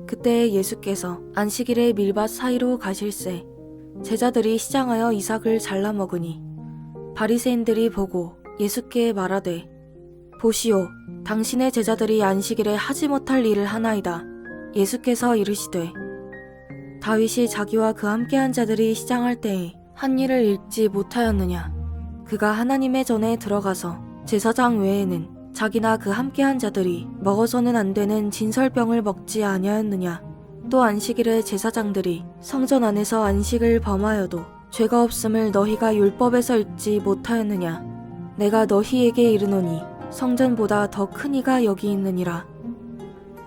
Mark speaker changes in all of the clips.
Speaker 1: 그때 예수께서 안식일에 밀밭 사이로 가실새 제자들이 시장하여 이삭을 잘라 먹으니 바리새인들이 보고 예수께 말하되 보시오, 당신의 제자들이 안식일에 하지 못할 일을 하나이다. 예수께서 이르시되 다윗이 자기와 그 함께한 자들이 시장할 때에 한 일을 읽지 못하였느냐. 그가 하나님의 전에 들어가서 제사장 외에는 자기나 그 함께한 자들이 먹어서는 안 되는 진설병을 먹지 아니하였느냐. 또 안식일에 제사장들이 성전 안에서 안식을 범하여도 죄가 없음을 너희가 율법에서 읽지 못하였느냐. 내가 너희에게 이르노니 성전보다 더 큰 이가 여기 있느니라.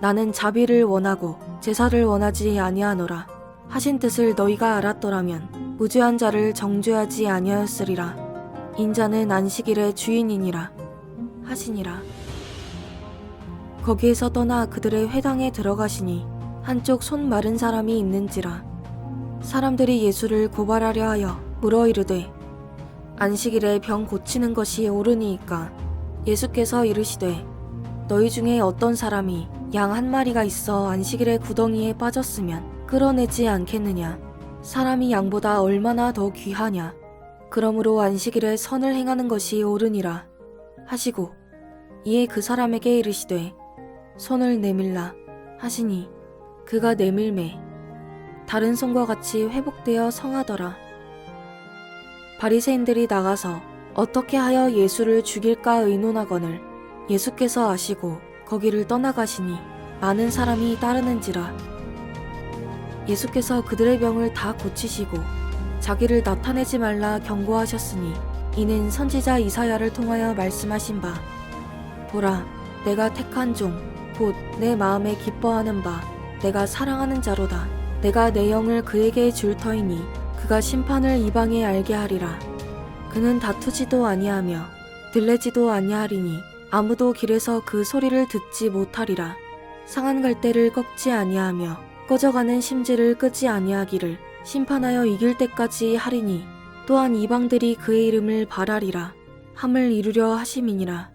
Speaker 1: 나는 자비를 원하고 제사를 원하지 아니하노라 하신 뜻을 너희가 알았더라면 무죄한 자를 정죄하지 아니하였으리라. 인자는 안식일의 주인이니라 하시니라. 거기에서 떠나 그들의 회당에 들어가시니 한쪽 손 마른 사람이 있는지라. 사람들이 예수를 고발하려 하여 물어 이르되 안식일에 병 고치는 것이 옳으니이까. 예수께서 이르시되 너희 중에 어떤 사람이 양 한 마리가 있어 안식일에 구덩이에 빠졌으면 끌어내지 않겠느냐. 사람이 양보다 얼마나 더 귀하냐. 그러므로 안식일에 선을 행하는 것이 옳으니라 하시고 이에 그 사람에게 이르시되 손을 내밀라 하시니 그가 내밀매 다른 손과 같이 회복되어 성하더라. 바리새인들이 나가서 어떻게 하여 예수를 죽일까 의논하거늘 예수께서 아시고 거기를 떠나가시니 많은 사람이 따르는지라. 예수께서 그들의 병을 다 고치시고 자기를 나타내지 말라 경고하셨으니 이는 선지자 이사야를 통하여 말씀하신 바 보라, 내가 택한 종 곧 내 마음에 기뻐하는 바 내가 사랑하는 자로다. 내가 내 영을 그에게 줄 터이니 그가 심판을 이방에 알게 하리라. 그는 다투지도 아니하며 들레지도 아니하리니 아무도 길에서 그 소리를 듣지 못하리라. 상한 갈대를 꺾지 아니하며 꺼져가는 심지를 끄지 아니하기를 심판하여 이길 때까지 하리니 또한 이방들이 그의 이름을 발하리라 함을 이루려 하심이니라.